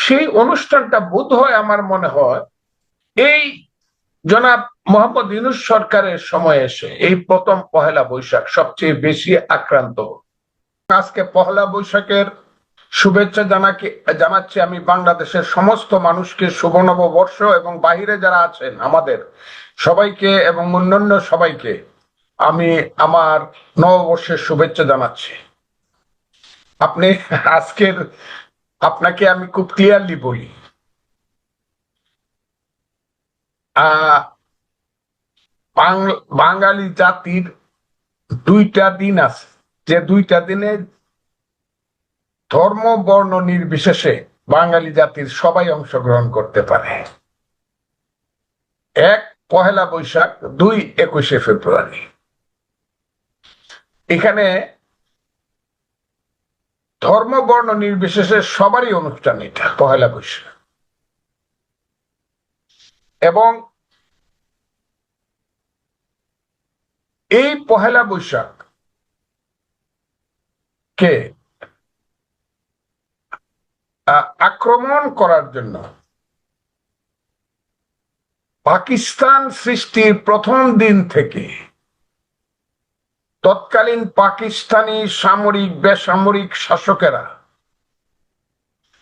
সেই অনুষ্ঠানটা বোধ হয় আমার মনে হয় এই জনাব মোহাম্মদ ইউনূস সরকারের সময় এসে এই প্রথম পহেলা বৈশাখ সবচেয়ে বেশি আক্রান্ত। আজকে পহেলা বৈশাখের শুভেচ্ছা জানাচ্ছি আমি বাংলাদেশের সমস্ত মানুষকে, শুভ নববর্ষ, এবং বাহিরে যারা আছেন আমাদের সবাইকে এবং অন্যান্য সবাইকে আমি আমার নববর্ষের শুভেচ্ছা জানাচ্ছি। আপনি আজকের আপনাকে আমি খুব ক্লিয়ারলি বলি, বাঙালি জাতির দুইটা দিন আছে, যে দুইটা দিনে ধর্ম বর্ণ নির্বিশেষে বাঙালি জাতির সবাই অংশগ্রহণ করতে পারে। এক পহেলা বৈশাখ, দুই 21শে ফেব্রুয়ারি। এখানে ধর্ম বর্ণ নির্বিশেষে সবারই অনুষ্ঠান এটা পহেলা বৈশাখ। এবং এই পহেলা বৈশাখ কে আক্রমণ করার জন্য পাকিস্তান সৃষ্টির প্রথম দিন থেকে তৎকালীন পাকিস্তানি সামরিক বেসামরিক শাসকেরা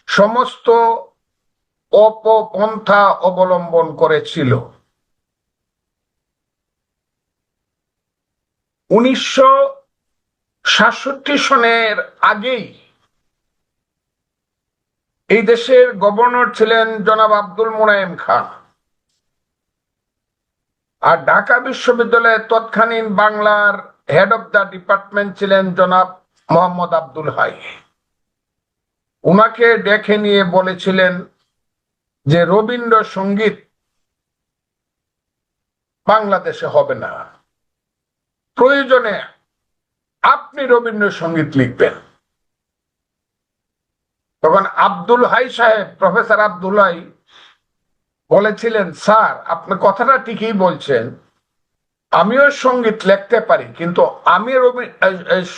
সমস্ত অপপন্থা অবলম্বন করেছিল। 1967 সনের আগেই এই দেশের গভর্নর ছিলেন জনাব আব্দুল মোনায়েম খান, আর ঢাকা বিশ্ববিদ্যালয়ের তৎকালীন বাংলার হেড অব দ্য ডিপার্টমেন্ট ছিলেন জনাব মোহাম্মদ আব্দুল হাই। উনাকে ডেকে নিয়ে বলেছিলেন যে রবীন্দ্রসঙ্গীত বাংলাদেশে হবে না, প্রয়োজনে আপনি রবীন্দ্রসঙ্গীত লিখবেন। তখন আব্দুল হাই সাহেব, প্রফেসর আব্দুল হাই বলেছিলেন, স্যার আপনি কথাটা ঠিকই বলছেন, আমিও সঙ্গীত লিখতে পারি, কিন্তু আমি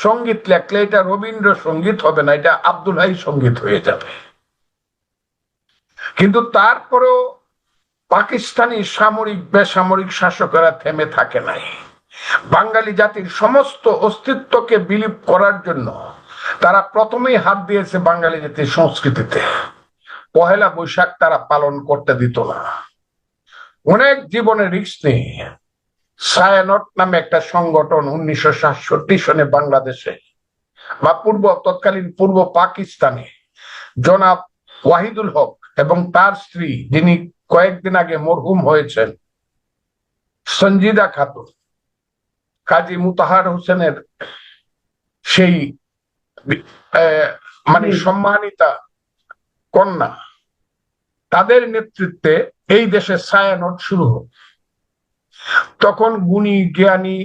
সঙ্গীত লিখলে এটা রবীন্দ্রসঙ্গীত হবে না, এটা আব্দুল হাই সঙ্গীত হয়ে যাবে। কিন্তু তারপরেও পাকিস্তানি সামরিক বেসামরিক শাসকেরা থেমে থাকে নাই। বাঙালি জাতির সমস্ত অস্তিত্বকে বিলীপ করার জন্য তারা প্রথমেই হাত দিয়েছে বাঙালি জাতির সংস্কৃতিতে। পহেলা বৈশাখ তারা পালন করতে দিত না। অনেক জীবনের রিস্ক নিয়ে ছায়ানট নামে একটা সংগঠন 1967 সনে বাংলাদেশে বা তৎকালীন পূর্ব পাকিস্তানে জনাব ওয়াহিদুল হক এবং তার স্ত্রী, যিনি কয়েকদিন আগে মরহুম হয়েছেন, সঞ্জিদা খাতুন, কাজী মুতাহার হোসেনের সেই মানে সম্মানিতা কন্যা, তাদের নেতৃত্বে এই দেশে ছায়ানট শুরু হয়। তখন গুণী জ্ঞানী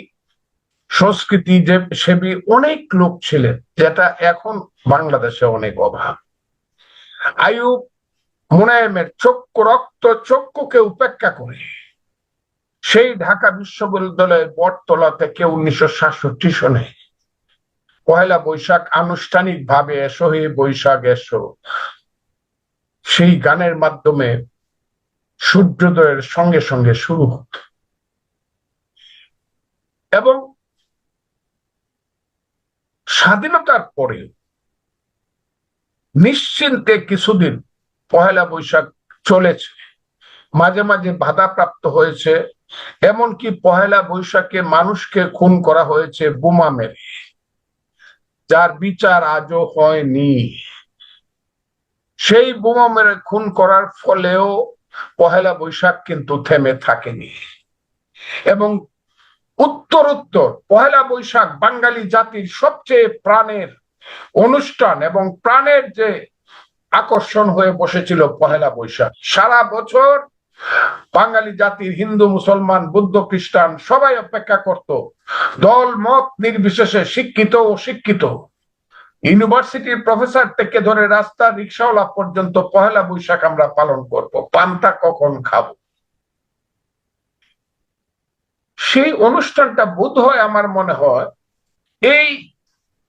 সংস্কৃতি যে সেবী অনেক লোক ছিলেন, যেটা এখন বাংলাদেশে অনেক অভাব। আইয়ুব মুনায়েমের চক্ষু রক্ত চক্ষুকে উপেক্ষা করে সেই ঢাকা বিশ্ববিদ্যালয়ের বটতলা থেকে 1967 সনে পহেলা বৈশাখ আনুষ্ঠানিক ভাবে এসো হে বৈশাখ এসো সেই গানের মাধ্যমে সূর্যোদয়ের সঙ্গে সঙ্গে শুরু হতো। এবং স্বাধীনতার পরে নিশ্চিন্তে কিছুদিন পহেলা বৈশাখ চলেছে, মাঝে মাঝে বাধাপ্রাপ্ত হয়েছে, এমনকি পহেলা বৈশাখে মানুষকে খুন করা হয়েছে বোমা মেরে, যার বিচার আজও হয়নি। সেই বোমা মেরে খুন করার ফলেও পহেলা বৈশাখ কিন্তু থেমে থাকেনি। এবং উত্তরোত্তর পহেলা বৈশাখ বাঙালি জাতির সবচেয়ে প্রাণের অনুষ্ঠান এবং প্রাণের যে আকর্ষণ হয়ে বসেছিল পহেলা বৈশাখ। সারা বছর বাঙালি জাতির হিন্দু মুসলমান বৌদ্ধ খ্রিস্টান সবাই অপেক্ষা করত, দল মত নির্বিশেষে, শিক্ষিত ও শিক্ষিত, ইউনিভার্সিটির প্রফেসর থেকে ধরে রাস্তা রিক্সাওয়ালা পর্যন্ত পহেলা বৈশাখ আমরা পালন করব, পান্তা কখন খাবো। সেই অনুষ্ঠানটা বোধ হয় আমার মনে হয় এই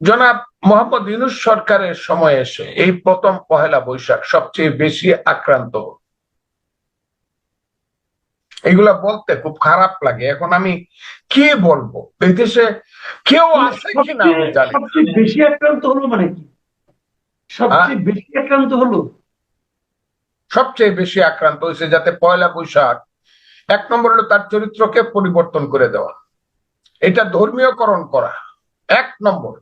জনাব মোহাম্মদ ইউনূস সরকারের সময় এসে এই প্রথম পহেলা বৈশাখ সবচেয়ে বেশি আক্রান্ত। এগুলা বলতে খুব খারাপ লাগে। এখন আমি কি বলবো, এই দেশে কেউ আছে কিনা আমি জানি। সবচেয়ে বেশি আক্রান্ত হলো মানে কি? সবচেয়ে বেশি আক্রান্ত হলো, সবচেয়ে বেশি আক্রান্ত হয়েছে যাতে পয়লা বৈশাখ, এক নম্বর হলো তার চরিত্রকে পরিবর্তন করে দেওয়া, এটা ধর্মীয়করণ করা এক নম্বর,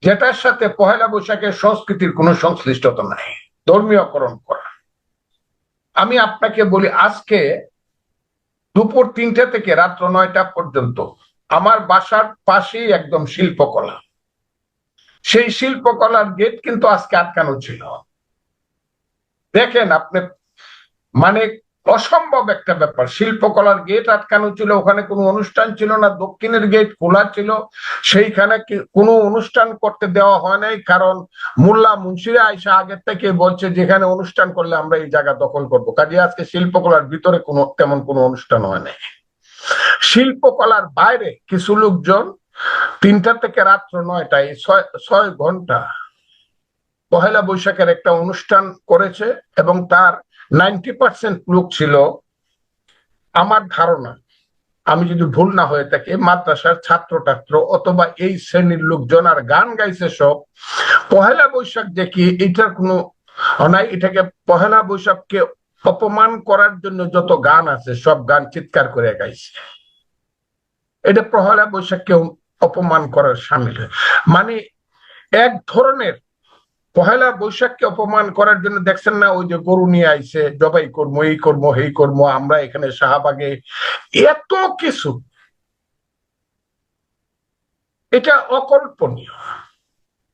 যেটার সাথে পহেলা বৈশাখের সংস্কৃতির কোনো সংশ্লিষ্টতা নাই, ধর্মীয়করণ করা। আমি আপনাকে বলি, আজকে দুপুর 3টা থেকে রাত্র 9টা পর্যন্ত আমার বাসার পাশেই একদম শিল্পকলা, সেই শিল্পকলার গেট কিন্তু আজকে আটকানো ছিল। দেখেন আপনি, মানে অসম্ভব একটা ব্যাপার, শিল্পকলার গেট আটকানো ছিল, ওখানে কোনো অনুষ্ঠান ছিল না, দক্ষিণের গেট খোলা ছিল, সেইখানে কোনো অনুষ্ঠান করতে দেওয়া হয় নাই, কারণ মোল্লা মুন্সিরা আইসা আগের থেকে বলছে যেখানে অনুষ্ঠান করলে আমরা এই জায়গা দখল করবো, কাজে আজকে শিল্পকলার ভিতরে তেমন কোনো অনুষ্ঠান হয় নাই। শিল্পকলার বাইরে কিছু লোকজন 3টা থেকে রাত্র 9টায় 6 ঘন্টা পহেলা বৈশাখের একটা অনুষ্ঠান করেছে, এবং তার 90% লোক ছিল, আমার ধারণা, আমি যদি ভুল না হয়ে থাকি, মাদ্রাসার ছাত্র অথবা এই শ্রেণীর লোকজন, আর গান গাইছে সব। পহেলা বৈশাখ দেখি এটার কোনো নাই, এটাকে পহেলা বৈশাখকে অপমান করার জন্য যত গান আছে সব গান চিৎকার করে গাইছে, এটা পহেলা বৈশাখকে অপমান করার সামিল। মানে এক ধরনের পহেলা বৈশাখকে অপমান করার জন্য, দেখছেন না ওই যে গরু নিয়ে আইছে, জবাই করবো, এই করবো, এই করবো, আমরা এখানে শাহবাগে, এত কিছু, এটা অকল্পনীয়।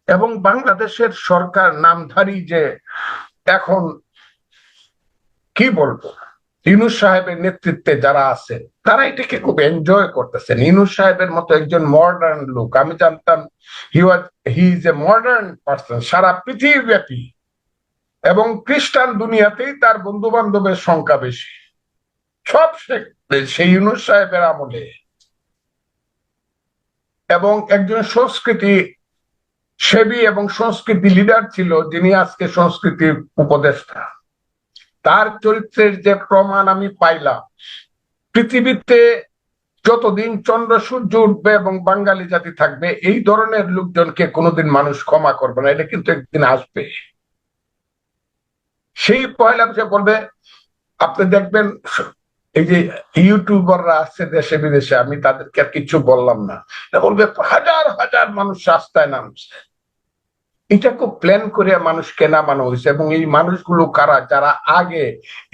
এবং বাংলাদেশের সরকার নামধারী যে এখন, কি বলবো, ইউনূস সাহেবের নেতৃত্বে যারা আছে তারা এটাকে খুব এনজয় করতেছেন। ইউনূস সাহেবের মতো একজন মডার্ন লোক, আমি জানতাম he is a modern person সারা পৃথিবীব্যাপী, এবং খ্রিস্টান দুনিয়াতেই তার বন্ধু বান্ধবের সংখ্যা বেশি, সব সেই ইউনূস সাহেবের আমলে। এবং একজন সংস্কৃতি সেবী এবং সংস্কৃতি লিডার ছিল, যিনি আজকে সংস্কৃতির উপদেষ্টা। তার চরিত্রের যে প্রমাণ আমি পাইলাম, পৃথিবীতে যতদিন চন্দ্র সূর্য উঠবে এবং বাঙালি জাতি থাকবে, এই ধরনের লোকজনকে কোনোদিন মানুষ ক্ষমা করবে না, এটা কিন্তু একদিন আসবে। সেই পয়লা বৈশাখ বলবে, আপনি দেখবেন এই যে ইউটিউবাররা আছে দেশে বিদেশে, আমি তাদেরকে আর কিছু বললাম না, বলবে হাজার হাজার মানুষ রাস্তায় নামছে। এটা খুব প্ল্যান করে মানুষকে নামানো হয়েছে, এবং এই মানুষগুলো কারা, যারা আগে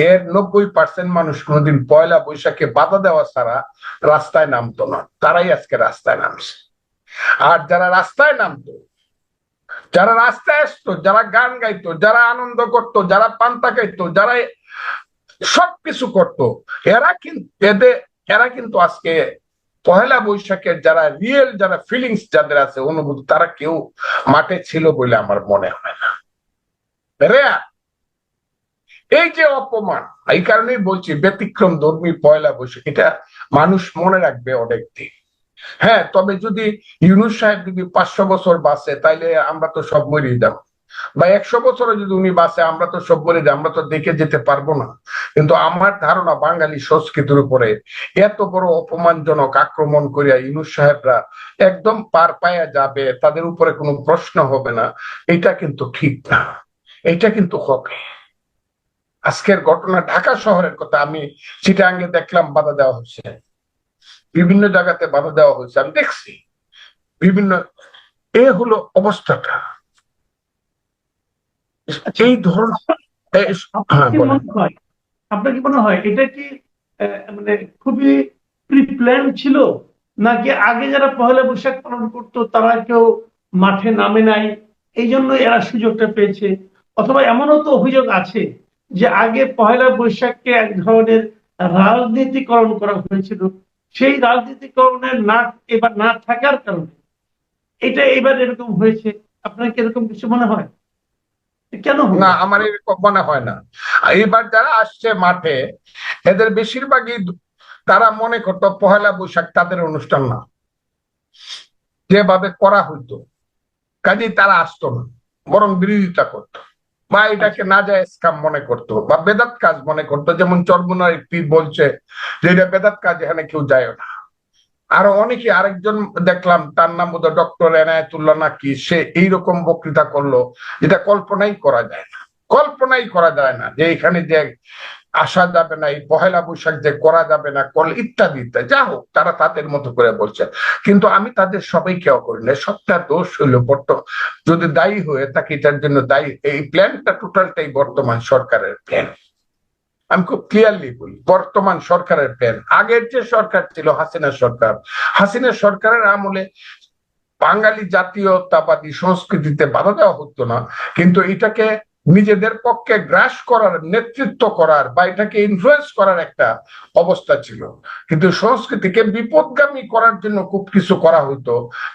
এর 90% মানুষ কোনোদিন পয়লা বৈশাখে বাধা দেওয়া ছাড়া রাস্তায় নামতো না, তারাই আজকে রাস্তায় নামছে। আর যারা রাস্তায় নামতো, যারা রাস্তায় আসতো, যারা গান গাইতো, যারা আনন্দ করতো, যারা পান্তা খাইতো, যারা সবকিছু করতো, এরা কিন্তু আজকে পহেলা বৈশাখের যারা রিয়েল, যারা ফিলিংস যাদের আছে, অনুভূতি, তারা কেউ মাঠে ছিল বলে আমার মনে হয় না। এই যে অপমান, এই কারণেই বলছি ব্যতিক্রম ধর্মী পয়লা বৈশাখ, এটা মানুষ মনে রাখবে অনেক দিন। হ্যাঁ, তবে যদি ইউনূস সাহেব যদি 500 বছর বাঁচে, তাইলে আমরা তো সব মরিয়ে যাব, বা 100 বছরে যদি উনি বাঁচে, আমরা তো সব মরে যাই, আমরা তো দেখে যেতে পারবো না। কিন্তু আমার ধারণা, বাঙালি সংস্কৃতির উপরে এত বড় অপমানজনক আক্রমণ করিয়া ইউনূস সাহেবরা একদম পার পায়া যাবে, তাদের উপরে কোনো প্রশ্ন হবে না, এটা কিন্তু ঠিক না, এটা কিন্তু হবে। আজকের ঘটনা, ঢাকা শহরের কথা, আমি চিটাগাঙ্গে দেখলাম বাধা দেওয়া হচ্ছে, বিভিন্ন জায়গাতে বাধা দেওয়া হয়েছে, আমি দেখছি বিভিন্ন, এ হলো অবস্থাটা। এই ধরনের, আপনার কি মনে হয় এটা কি মানে খুবই প্রিপ্ল্যান ছিল, নাকি আগে যারা পহেলা বৈশাখ পালন করতো তারা কেউ মাঠে নামে নাই, এই জন্য এরা সুযোগটা পেয়েছে? অথবা এমনও তো অভিযোগ আছে যে আগে পহেলা বৈশাখকে এক ধরনের রাজনীতিকরণ করা হয়েছিল, সেই রাজনীতিকরণের না এবার না থাকার কারণে এটা এবার এরকম হয়েছে। আপনার কি এরকম কিছু মনে হয়? কেন না, আমার এরকম মনে হয় না। এবার যারা আসছে মাঠে, এদের বেশিরভাগই তারা মনে করতো পহেলা বৈশাখ তাদের অনুষ্ঠান না, যেভাবে করা হইতো, কাজেই তারা আসতো না, বরং বিরোধিতা করতো বা এটাকে না যায় স্কাম মনে করতো বা বেদাত কাজ মনে করতো। যেমন চরমুনার একটি বলছে যে এটা বেদাত কাজ, এখানে কেউ যায় না। আরো অনেকে, আরেকজন দেখলাম তার নাম বোধ ডক্টর এনায়েতুল্লাহ নাকি, সে এইরকম বক্তৃতা করলো যেটা কল্পনাই করা যায় না, কল্পনাই করা যায় না যে এখানে যে আসা যাবে না, এই পহেলা বৈশাখ যে করা যাবে না, কল ইত্যাদি ইত্যাদি। যা হোক, তারা তাদের মতো করে বলছে, কিন্তু আমি তাদের সবাই কেউ করি না। সবটা দোষ হইলো যদি দায়ী হয়ে থাকে, এটার জন্য দায়ী এই প্ল্যানটা টোটালটাই বর্তমান সরকারের প্ল্যান। আমি খুব ক্লিয়ারলি বলি, বর্তমান সরকারের প্ল্যান। আগের যে সরকার ছিল হাসিনা সরকার, হাসিনা সরকারের আমলে বাঙালি জাতীয়তাবাদী সংস্কৃতিতে বাধা দেওয়া হতো না, কিন্তু এটাকে নিজেদের পক্ষে গ্রাস করার, নেতৃত্ব করার বা এটাকে ইনফ্লুয়েন্স করার একটা অবস্থা ছিল। কিন্তু সংস্কৃতিকে বিপদগামী করার জন্য খুব কিছু করা হতো,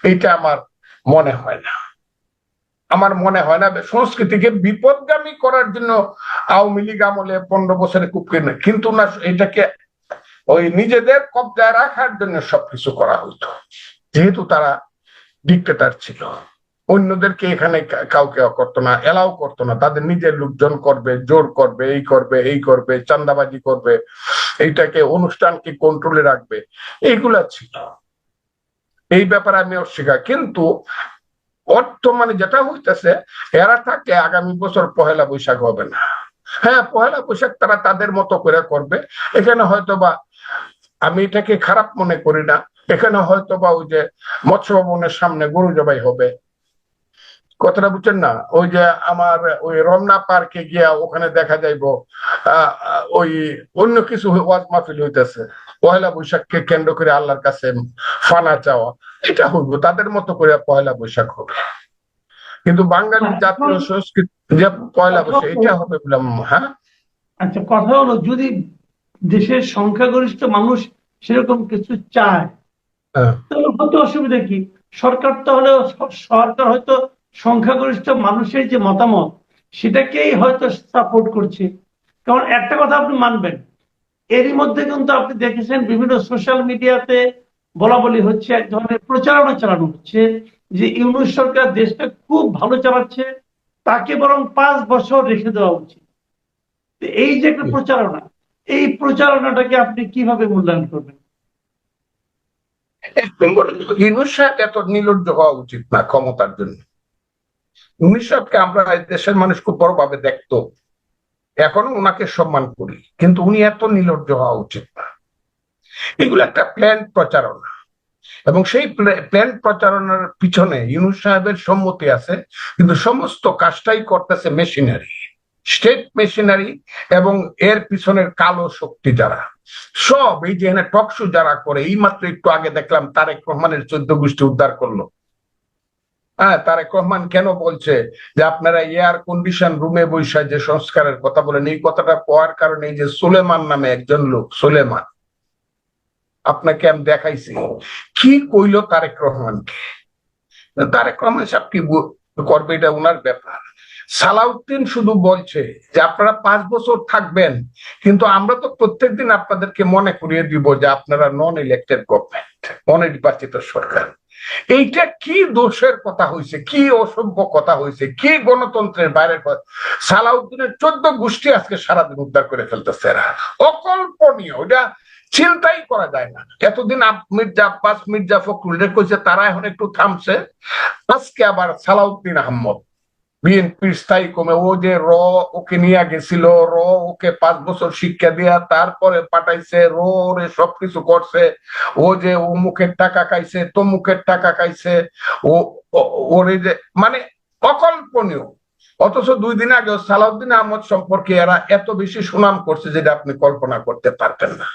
এইটা আমার মনে হয় না। আমার মনে হয় না সংস্কৃতিকে বিপদগামী করার জন্য আওয়ামী লীগ আমলে 15 বছরে খুব কিন্তু না, এটাকে ওই নিজেদের কবজায় রাখার জন্য সবকিছু করা হতো, যেহেতু তারা ডিক্টেটর ছিল। অন্যদেরকে এখানে কাউকে করতো না, এলাও করতো না। তাদের নিজের লোকজন করবে, জোর করবে, এই করবে, এই করবে, চান্দাবাজি করবে, এইটাকে অনুষ্ঠানকে কন্ট্রোলে রাখবে, এইগুলা ছিল। এই ব্যাপারে আমি অস্বীকার। কিন্তু বর্তমানে যেটা হইতেছে, এরা থাকলে আগামী বছর পহেলা বৈশাখ হবে না। হ্যাঁ, পহেলা বৈশাখ তারা তাদের মতো করে করবে। এখানে হয়তো বা, আমি এটাকে খারাপ মনে করি না, এখানে হয়তো বা ওই যে মৎস্য ভবনের সামনে গরু জবাই হবে, কথাটা বুঝছেন না? ওই যে আমার ওই রমনা পার্কে গিয়া ওখানে দেখা যাইব ওই অন্য কিছু ওয়াজ মাহফিল হইতেছে, পয়লা বৈশাখকে কেন্দ্র করে আল্লাহর কাছে ফানা চাওয়া, এটা হইব। তাদের মতো করে পয়লা বৈশাখ হবে, কিন্তু বাঙালির জাতীয় সংস্কৃতি যে পয়লা বৈশাখ, এটা হবে বললাম। হ্যাঁ, আচ্ছা, কথা হলো যদি দেশের সংখ্যাগরিষ্ঠ মানুষ সেরকম কিছু চায়, তাহলে হয়তো অসুবিধা কি? সরকার তাহলে, সরকার হয়তো সংখ্যাগরিষ্ঠ মানুষের যে মতামত সেটাকেই হয়তো সাপোর্ট করছে। কারণ একটা কথা আপনি মানবেন, এরই মধ্যে কিন্তু আপনি দেখেছেন বিভিন্ন সোশ্যাল মিডিয়াতে বলা বলি হচ্ছে, এক ধরনের প্রচারণা চালানো হচ্ছে যে ইউনূস সরকার দেশটা খুব ভালো চালাচ্ছে, তাকে বরং 5 বছর রেখে দেওয়া উচিত। এই যে একটা প্রচারণা, এই প্রচারণাটাকে আপনি কিভাবে মূল্যায়ন করবেন? ইউনূস সাহেব এত নির্লজ্জ হওয়া উচিত না ক্ষমতার জন্য। ইউনূস সাহেবকে আমরা দেশের মানুষ খুব বড় ভাবে দেখতো, এখনো ওনাকে সম্মান করি, কিন্তু উনি এত নির্লজ্জ হওয়া উচিত না। এগুলো একটা প্ল্যান প্রচারণা, এবং সেই প্ল্যান প্রচারণার পিছনে ইউনূস সাহেবের সম্মতি আছে, কিন্তু সমস্ত কাজটাই করতেছে মেশিনারি, স্টেট মেশিনারি, এবং এর পিছনের কালো শক্তি যারা সব, এই যে এখানে টকশো যারা করে, এই মাত্র একটু আগে দেখলাম তারেক রহমানের 14 গোষ্ঠী উদ্ধার করলো। হ্যাঁ, তারেক রহমান কেন বলছে যে আপনারা এয়ার কন্ডিশন রুমে বৈশা যে সংস্কারের কথা বলেন, এই কথাটা পাওয়ার কারণে এই যে সুলেমান নামে একজন লোক, সুলেমান, আপনাকে আমি দেখাইছি কি কইলো তারেক রহমানকে। তারেক রহমান সাহেব কি করবে এটা ওনার ব্যাপার। সালাউদ্দিন শুধু বলছে যে আপনারা 5 বছর থাকবেন, কিন্তু আমরা তো প্রত্যেকদিন আপনাদেরকে মনে করিয়ে দিব যে আপনারা নন ইলেক্টেড গভর্নমেন্ট, অনির্বাচিত সরকার। এইটা কি দোষের কথা হয়েছে, কি অসভ্য কথা হয়েছে, কি গণতন্ত্রের বাইরের কথা। সালাউদ্দিনের 14 গোষ্ঠী আজকে সারাদিন উদ্ধার করে ফেলতেছে এরা, অকল্পনীয়। ওটা চিন্তাই করা যায় না। এতদিন মির্জা আব্বাস, মির্জা ফখরুল কইছে, তারা এখন একটু থামছে। আজকে আবার সালাউদ্দিন আহমদ, বিএনপির স্থায়ী কমে, ও যে ওকে নিয়ে গেছিল, ওকে 5 বছর শিক্ষা দিয়া তারপরে পাঠাইছে, রে সবকিছু করছে, ও যে ও মুখের টাকা খাইছে, তমুকের টাকা খাইছে, ওরে যে মানে অকল্পনীয়। অথচ 2 দিন আগে সালাউদ্দিন আহমদ সম্পর্কে এরা এত বেশি সুনাম করছে যেটা আপনি কল্পনা করতে পারতেন না।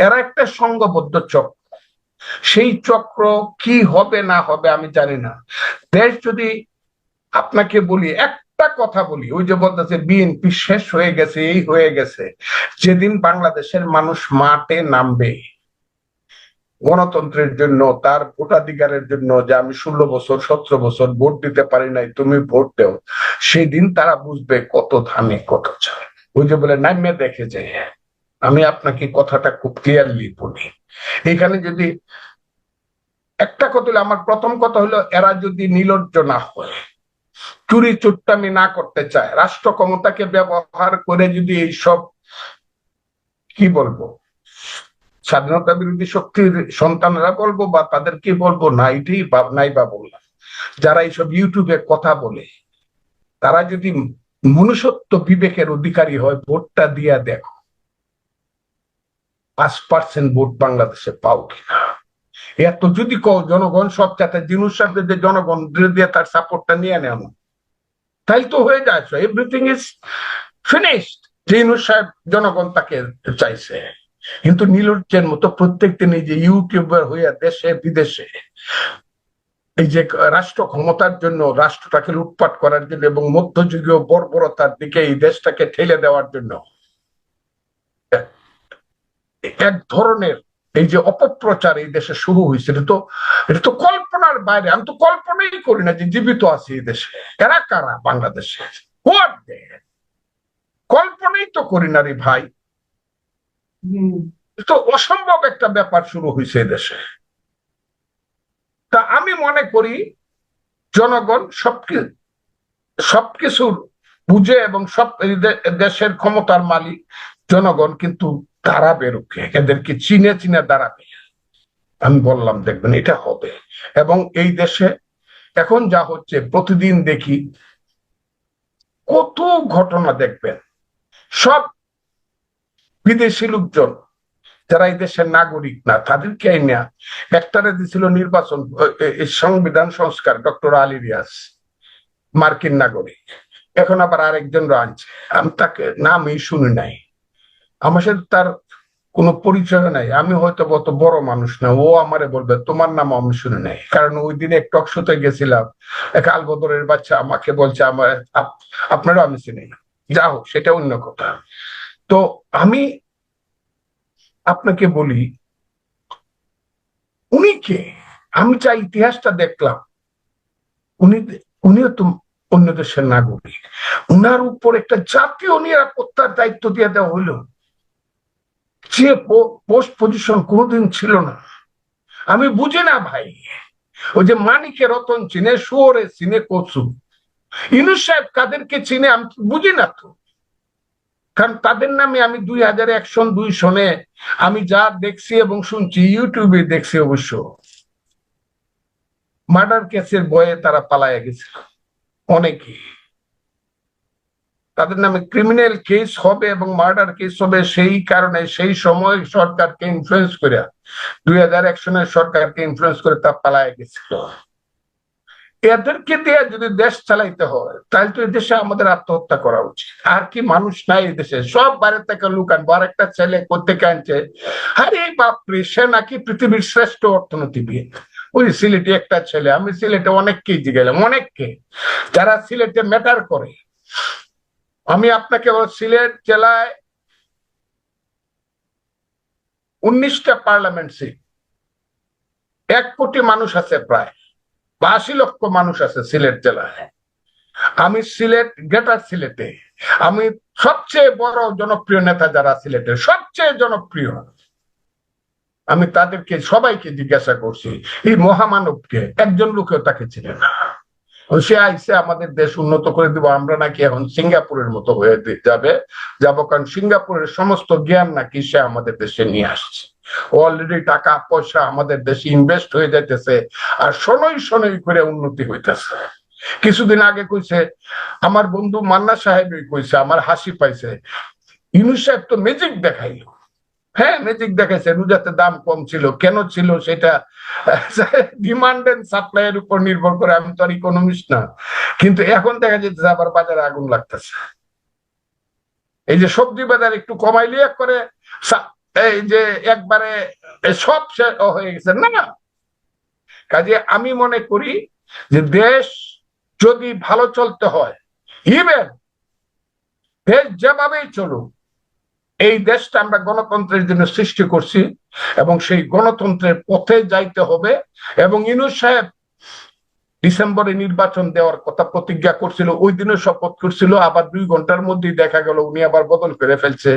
এরা একটা সংঘবদ্ধ চক্র, সেই চক্র কি হবে না হবে আমি জানি না। দেশ যদি, আপনাকে বলি একটা কথা বলি, ওই যে বলতেছে বিএনপি শেষ হয়ে গেছে, এই হয়ে গেছে, যেদিন বাংলাদেশের মানুষ মাঠে নামবে গণতন্ত্রের জন্য, তার ভোটাধিকারের জন্য, যে আমি 16 বছর 17 বছর ভোট দিতে পারি নাই, তুমি ভোট দেও, সেই দিন তারা বুঝবে কত ধানে কত চায়। ওই যে বলে নামে দেখে যে, আমি আপনাকে কথাটা খুব ক্লিয়ারলি বলি, এখানে যদি একটা কথা হলো, আমার প্রথম কথা হলো, এরা যদি নির্লজ্জ না হয়, চুরি চুট্টামি না করতে চায়, রাষ্ট্র ক্ষমতাকে ব্যবহার করে যদি এইসব কি বলবো স্বাধীনতা বিরোধী শক্তির সন্তানরা বলবো বা তাদেরকে বলবো, নাই বা বললাম, যারা এইসব ইউটিউবে কথা বলে, তারা যদি মনুষ্যত্ব বিবেকের অধিকারী হয়, ভোটটা দিয়া দেখো 5% ভোট বাংলাদেশে পাও কিনা। এত যদি কও জনগণ সব চাতে জিনিস যে জনগণ দিয়ে তার সাপোর্টটা নিয়ে নেন, তাই তো হয়ে যায়, এভরিথিং ইজ ফিনিশড। জিনুস সাহেব জনগণ তাকে চাইছে, কিন্তু নীলুজ্জের মতো প্রত্যেক দিন এই যে ইউটিউবার হইয়া দেশে বিদেশে এই যে রাষ্ট্র ক্ষমতার জন্য, রাষ্ট্রটাকে লুটপাট করার জন্য এবং মধ্যযুগীয় বর্বরতার দিকে এই দেশটাকে ঠেলে দেওয়ার জন্য এক ধরনের এই যে অপপ্রচার এই দেশে শুরু হয়েছে, এটা তো কল্পনার বাইরে। আমি তো কল্পনাই করি না যে জীবিত আছি এই দেশে। এরা কারা বাংলাদেশে? কল্পনাই তো করি না রে ভাই। তো অসম্ভব একটা ব্যাপার শুরু হয়েছে দেশে। তা আমি মনে করি জনগণ সবকিছুর বুঝে এবং সব দেশের ক্ষমতার মালিক জনগণ, কিন্তু দাঁড়াবে রুখে, এদেরকে চিনে চিনে দাঁড়াবে। আমি বললাম দেখবেন এটা হবে। এবং এই দেশে এখন যা হচ্ছে, প্রতিদিন দেখি কত ঘটনা দেখবেন, সব বিদেশি লোকজন যারা এই দেশের নাগরিক না, তাদেরকে না একটারে দিছিল নির্বাচন সংবিধান সংস্কার, ডক্টর আলী রিয়াজ মার্কিন নাগরিক, এখন আবার আরেকজন আনছে। আমি তাকে নামই শুনি নাই, আমার সাথে তার কোনো পরিচয় নাই। আমি হয়তো অত বড় মানুষ না, ও আমারে বলবে তোমার নাম আমি শুনি নাই। কারণ ওই দিনে এক টক শোতে গেছিলাম, এক আলবদরের বাচ্চা আমাকে বলছে আমার আপনারও আমি চিনি না। যা হোক, সেটা অন্য কথা। তো আমি আপনাকে বলি, উনি কে? আমি যা ইতিহাসটা দেখলাম, উনিও তো অন্য দেশের নাগরিক, উনার উপর একটা জাতীয় নিরাপত্তার দায়িত্ব দিয়ে দেওয়া হইলো, যে পোস্ট পজিশন কোনোদিন ছিল না। আমি বুঝি না ভাই, ওই যে মানিকে রতন চিনে, শুয়োরে চিনে কচু, ইউনূস সাহেব কাদেরকে চিনে আমি বুঝি না তো। কারণ তাদের নামে আমি 2001 সন 2 সনে আমি যা দেখছি এবং শুনছি, ইউটিউবে দেখছি, অবশ্য মার্ডার কেসের ভয়ে তারা পালায়া গেছিল অনেকে। তাদের নামে ক্রিমিনাল কেস হবে এবং মার্ডার কেস হবে, সেই কারণে সেই সময় সরকারকে ইনফ্লুয়েন্স করে, 2001 সনের সরকারকে ইনফ্লুয়েন্স করে তা পালায়া গেছিল। এদেরকে দিয়ে যদি দেশ চালাইতে হয়, তাহলে তো দেশে আমাদের আত্মহত্যা করা উচিত। আর কি মানুষ নাই এই দেশে? সব বাইরে থেকে লোক আনবো। আর একটা ছেলে কোত্থেকে আনছে, আরে বাপরে, সে নাকি পৃথিবীর শ্রেষ্ঠ অর্থনীতিবিদ। ওই সিলেটে একটা ছেলে, আমি সিলেটে অনেককেই জিগেলাম, অনেককে যারা সিলেটে ম্যাটার করে। আমি আপনাকে সিলেট জেলায় 19টা পার্লামেন্ট সিট, 1 কোটি মানুষ আছে, প্রায় 82 লক্ষ মানুষ আছে সিলেট জেলায়। আমি সিলেট, গ্রেটার সিলেটে আমি সবচেয়ে বড় জনপ্রিয় নেতা যারা সিলেটের সবচেয়ে জনপ্রিয়, আমি তাদেরকে সবাইকে জিজ্ঞাসা করছি, এই মহামানবকে একজন লোকেও তাকে চিনে না। সে আইসে আমাদের দেশ উন্নত করে দিব, আমরা নাকি এখন সিঙ্গাপুরের মতো হয়ে যাবো, কারণ সিঙ্গাপুরের সমস্ত জ্ঞান নাকি সে আমাদের দেশে নিয়ে আসছে। অলরেডি টাকা পয়সা আমাদের দেশে ইনভেস্ট হয়ে যাইতেছে, আর শনৈ শনৈ করে উন্নতি হইতেছে। কিছুদিন আগে কইছে আমার বন্ধু মান্না সাহেবই কইছে, আমার হাসি পাইছে, ইউনূস সাহেব তো ম্যাজিক দেখাইলো। হ্যাঁ, ম্যাজিক দেখাইছে। রুজাতে দাম কম ছিল, কেন ছিল সেটা ডিমান্ড এন্ড সাপ্লাই এর উপর নির্ভর করে। আমি তো আর ইকোনমিস্ট না, কিন্তু এখন দেখা যাচ্ছে আবার বাজারে আগুন লাগতেছে। এই যে সবজি বাজার একটু কমাইলে করে এই যে একবারে সব হয়ে গেছে না। কাজে আমি মনে করি যে দেশ যদি ভালো চলতে হয়, ইভেন দেশ যেভাবেই চলুক, এই দেশটা আমরা গণতন্ত্রের জন্য সৃষ্টি করছি এবং সেই গণতন্ত্রের পথে যাইতে হবে। এবং ইউনূস সাহেব ডিসেম্বরে নির্বাচন দেওয়ার কথা প্রতিজ্ঞা করছিল, ওই দিনে শপথ করছিল, আবার 2 ঘন্টার মধ্যেই দেখা গেল উনি আবার বদল করে ফেলছে।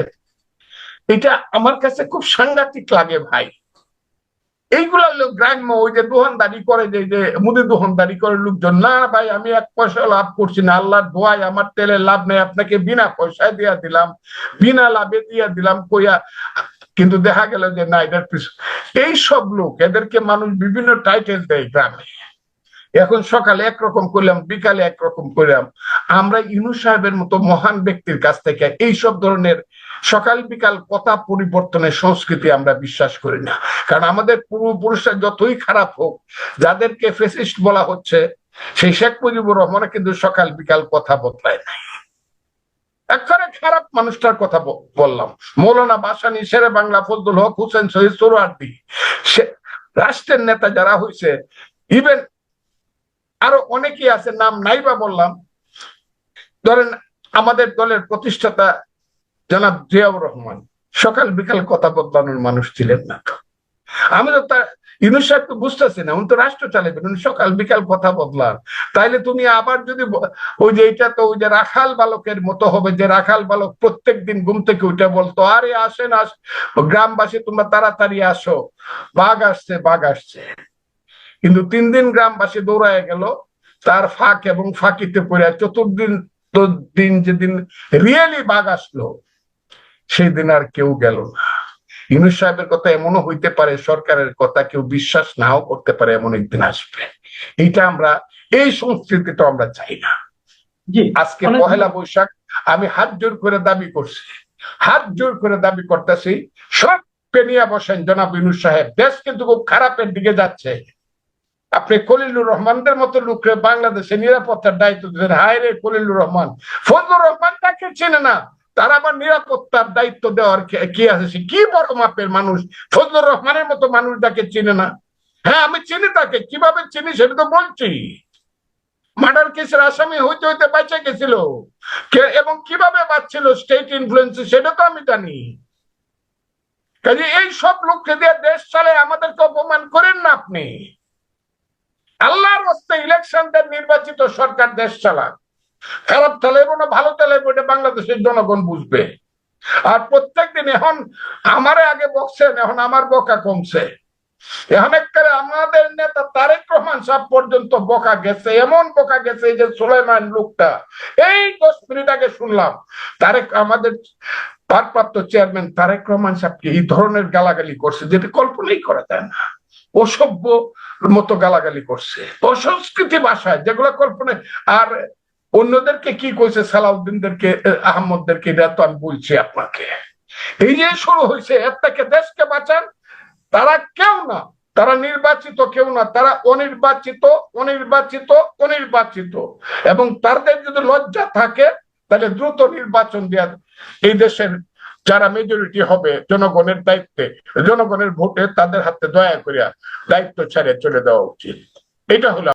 এটা আমার কাছে খুব সাংঘাতিক লাগে ভাই। এইগুলো হলো গ্রাম্য। ওই যে দোকানদারি করে, যে মুদি দোকানদারি করে লোকজন, না ভাই আমি 1 পয়সা লাভ করছি না, আল্লাহর দোয়ায় আমার তেলে লাভ নেই, আপনাকে বিনা পয়সায় দিয়া দিলাম, বিনা লাভে দিয়া দিলাম কইয়া। কিন্তু দেখা গেল যে না, এটার এই সব লোক, এদেরকে মানুষ বিভিন্ন টাইটেল দেয় গ্রামে। এখন সকালে একরকম করলাম, বিকালে একরকম করলাম। আমরা ইউনূস সাহেবের মতো মহান ব্যক্তির কাছ থেকে এইসব ধরনের সকাল বিকাল কথা পরিবর্তনের সংস্কৃতি আমরা বিশ্বাস করি না। কারণ আমাদের পূর্বপুরুষরা যতই খারাপ হোক, যাদেরকে ফেসিস্ট বলা হচ্ছে, সেই শেখ মুজিবুর রহমানের কিন্তু সকাল বিকাল কথা বদলায় নাই। একেবারে খারাপ মানুষটার কথা বললাম। মৌলানা ভাসানী, শেরে বাংলা ফজলুল হক, হুসেন শহীদ সোহরাওয়ার্দী, রাষ্ট্রের নেতা যারা হয়েছে, ইভেন আরো অনেকেই আছে, নাম নাই বা বললাম। ধরেন আমাদের দলের প্রতিষ্ঠাতা জনাব জিয়াউর রহমান সকাল বিকাল কথা বদলানোর মানুষ ছিলেন না। তো আমি তো তার ইউনূস সাহেব তো বুঝতেছি না, উনি তো রাষ্ট্র চালাবেন, উনি সকাল বিকাল কথা বদলান। তাইলে তুমি আবার যদি ওই যে এটা তো ওই যে রাখাল বালকের মতো হবে, যে রাখাল বালক প্রত্যেক দিন ঘুম থেকে উঠে বলতো, আরে আসেন গ্রামবাসী তোমরা তাড়াতাড়ি আসো, বাঘ আসছে বাঘ আসছে। কিন্তু 3 দিন গ্রামবাসী দৌড়ায় গেল, তার ফাঁক এবং ফাঁকিতে পড়ে চতুর্দিন দিন যেদিন রিয়েলি বাঘ আসলো, সেই দিন আর কেউ গেল না। ইউনূস সাহেবের কথা এমনও হইতে পারে, সরকারের কথা কেউ বিশ্বাস নাও করতে পারে, এমন একদিন আসবে। এইটা আমরা, এই সংস্কৃতিটা আমরা চাই না। আজকে 1 বৈশাখ আমি হাত জোর করে দাবি করছি, হাত জোর করে দাবি করতেছি, সব পেনিয়া বসেন জনাব ইউনূস সাহেব। দেশ কিন্তু খুব খারাপের দিকে যাচ্ছে। আপনি খলিলুর রহমানদের মতো লোককে বাংলাদেশে নিরাপত্তার দায়িত্ব দিচ্ছেন। হায় রে খলিলুর রহমান, ফজলুর রহমান তাকে চেনে না, তার আবার নিরাপত্তার দায়িত্ব দেওয়ার কি আছে? সে কি বড় মাপের মানুষ, ফজলুর রহমানের মতো মানুষ তাকে চিনে না? হ্যাঁ আমি চিনি তাকে, কিভাবে চিনি সেটা তো বলছি। মার্ডার কেসের আসামি হইতে হইতে বেঁচে গেছিল, এবং কিভাবে বাঁচছিল স্টেট ইনফ্লুয়েন্সে সেটা তো আমি জানি। কাজে এই সব লোককে দিয়ে দেশ চালে, আমাদেরকে অপমান করেন না আপনি। আল্লাহর রাস্তে ইলেকশন দেন, নির্বাচিত সরকার দেশ চালাক। খারাপ চালাইবো না ভালো চালাইবো এটা বাংলাদেশের জনগণ বুঝবে। আর প্রত্যেকদিন এখন আমারে আগে বকছেন, এখন আমার বকা কমছে। এখন একবারে আমাদের নেতা তারেক রহমান সাহেব পর্যন্ত বকা গেছে, এমন বকা গেছে যে সুলাইমান লোকটা, এই 10 মিনিট আগে শুনলাম তারেক, আমাদের ভারপ্রাপ্ত চেয়ারম্যান তারেক রহমান সাহেবকে এই ধরনের গালাগালি করছে, যেটা কল্পনাই করা যায় না। অসভ্য মতো গালাগালি করছে, অসংস্কৃতি ভাষায়, যেগুলো কল্পনায়। আর অন্যদেরকে কি কইছে, সালাউদ্দিনদেরকে, আহমদদেরকে, এটা তো আমি বলছি আপনাকে। এই যে শুরু হয়েছে, এর থেকে দেশকে বাঁচান। তারা কেউ না, তারা নির্বাচিত কেউ না, তারা অনির্বাচিত অনির্বাচিত অনির্বাচিত। এবং তাদের যদি লজ্জা থাকে তাহলে দ্রুত নির্বাচন দেওয়া, এই দেশের যারা মেজরিটি হবে জনগণের দায়িত্বে, জনগণের ভোটে তাদের হাতে দয়া করিয়া দায়িত্ব ছেড়ে চলে দেওয়া উচিত। এটা হলো